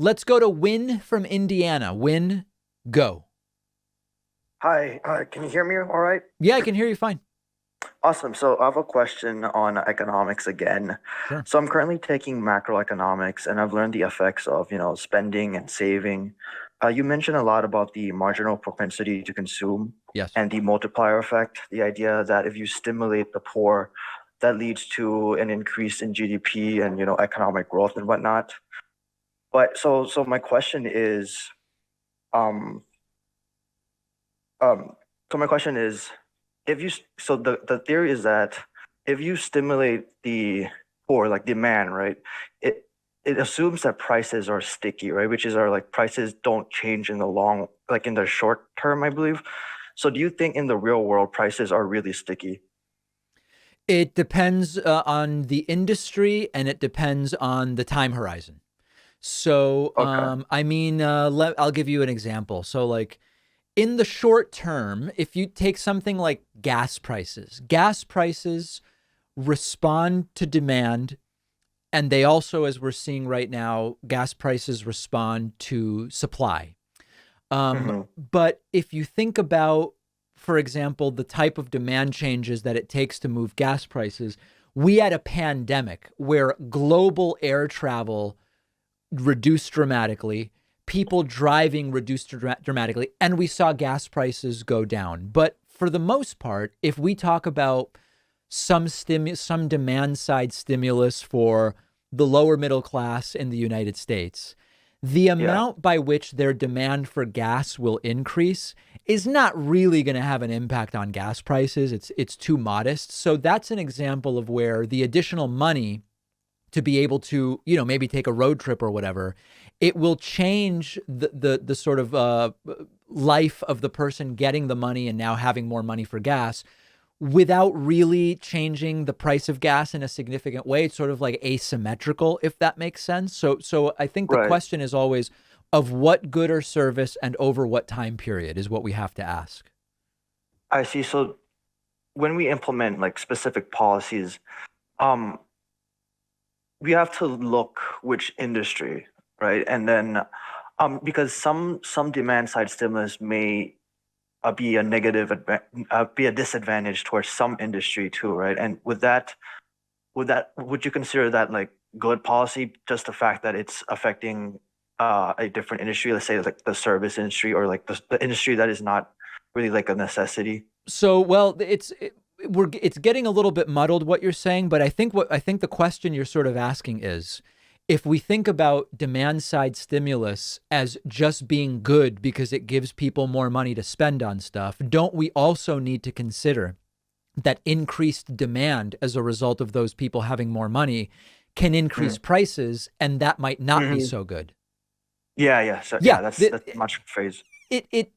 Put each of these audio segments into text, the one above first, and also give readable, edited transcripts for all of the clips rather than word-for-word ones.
Let's go to Win from Indiana. Win, go. Hi, can you hear me all right? Yeah, I can hear you fine. Awesome. So I have a question on economics again. Sure. So I'm currently taking macroeconomics and I've learned the effects of, spending and saving. You mentioned a lot about the marginal propensity to consume Yes. and the multiplier effect, the idea that if you stimulate the poor, that leads to an increase in GDP and, economic growth and whatnot. But so my question is, um, Um, so my question is, if you so the theory is that if you stimulate the poor, like demand, right, it it assumes that prices are sticky, right, which is our like prices don't change in the like in the short term, I believe. So do you think in the real world prices are really sticky? It depends on the industry and it depends on the time horizon. So, Okay. I'll give you an example. So, like, in the short term, if you take something like gas prices respond to demand. And they also, as we're seeing right now, gas prices respond to supply. Mm-hmm. But if you think about, for example, the type of demand changes that it takes to move gas prices, we had a pandemic where global air travel reduced dramatically, people driving reduced dramatically, and we saw gas prices go down. But for the most part, if we talk about some demand side stimulus for the lower middle class in the United States, the Yeah. amount by which their demand for gas will increase is not really going to have an impact on gas prices. It's too modest. So that's an example of where the additional money to be able to, maybe take a road trip or whatever, it will change the sort of life of the person getting the money and now having more money for gas without really changing the price of gas in a significant way. It's sort of like asymmetrical, if that makes sense. So I think the Right. question is always of what good or service and over what time period is what we have to ask. I see. So when we implement like specific policies, um, we have to look which industry, right? And then because some demand side stimulus may be a disadvantage towards some industry too, right? And would you consider that like good policy, just the fact that it's affecting a different industry, let's say like the service industry or like the industry that is not really like a necessity? So, well, it's getting a little bit muddled what you're saying, but I think the question you're sort of asking is if we think about demand side stimulus as just being good because it gives people more money to spend on stuff, don't we also need to consider that increased demand as a result of those people having more money can increase prices and that might not be Mm-hmm. so good? Yeah, yeah. So Yeah, yeah, that's much phrase. it, it,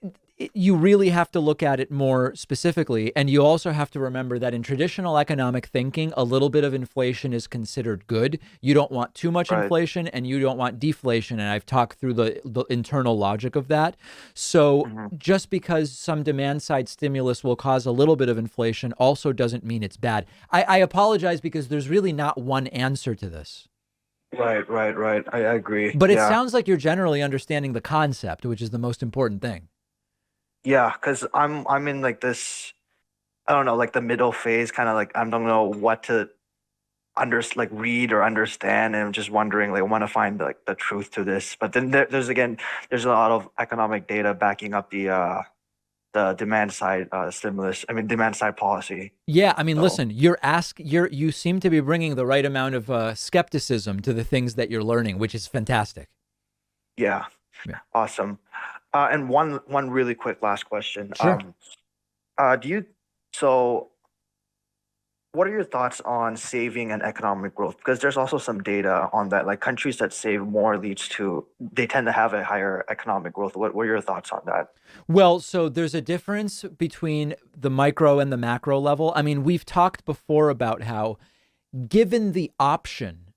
you really have to look at it more specifically. And you also have to remember that in traditional economic thinking, a little bit of inflation is considered good. You don't want too much Right. inflation and you don't want deflation. And I've talked through the internal logic of that. So Hmm. just because some demand side stimulus will cause a little bit of inflation also doesn't mean it's bad. I apologize because there's really not one answer to this. Right, right, right. I agree. But it Yeah. sounds like you're generally understanding the concept, which is the most important thing. Yeah, because I'm in like this, I don't know, like the middle phase, kind of like I don't know what to like read or understand, and I'm just wondering, like, I want to find like the truth to this. But then there's a lot of economic data backing up the demand side stimulus. I mean, demand side policy. Yeah, I mean, So listen, you seem to be bringing the right amount of skepticism to the things that you're learning, which is fantastic. yeah, Yeah, awesome. And one really quick last question. sure. Do you so what are your thoughts on saving and economic growth? Because there's also some data on that, like countries that save more they tend to have a higher economic growth. What are your thoughts on that? Well, so there's a difference between the micro and the macro level. I mean, we've talked before about how, given the option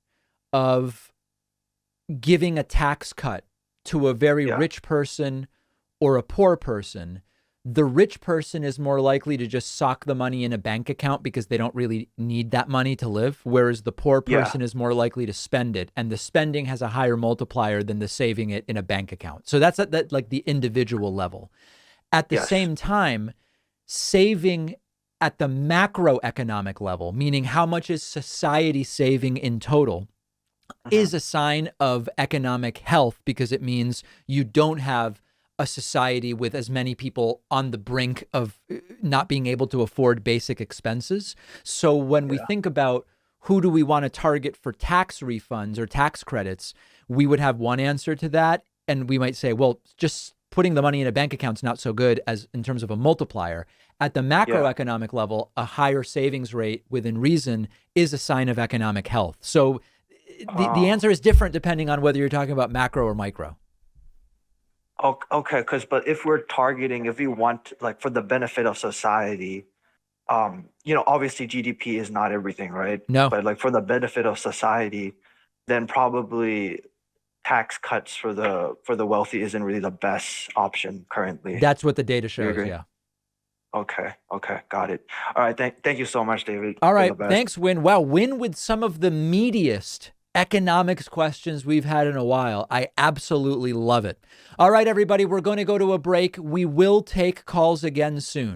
of giving a tax cut to a very Yeah. rich person or a poor person, The rich person is more likely to just sock the money in a bank account because they don't really need that money to live, whereas the poor Yeah. person is more likely to spend it, and the spending has a higher multiplier than the saving it in a bank account. So that's at that like the individual level. At the Yes. same time, saving at the macroeconomic level, meaning how much is society saving in total, Hmm. is a sign of economic health because it means you don't have a society with as many people on the brink of not being able to afford basic expenses. So when we Yeah. think about who do we want to target for tax refunds or tax credits, we would have one answer to that. And we might say, well, just putting the money in a bank account is not so good as in terms of a multiplier. At the Yeah. macroeconomic level, a higher savings rate within reason is a sign of economic health. So the Oh. answer is different depending on whether you're talking about macro or micro. Okay. Because but if we're targeting, if we want like for the benefit of society, obviously GDP is not everything, right? No, But like for the benefit of society, then probably tax cuts for the wealthy isn't really the best option currently. that's what the data Do you shows. agree? Yeah. Okay. Okay. Got it. All right. Thank you so much, David. All You're right. the best. Thanks, Win. Wow, Win with some of the meatiest economics questions we've had in a while. I absolutely love it. All right, everybody, we're going to go to a break. We will take calls again soon.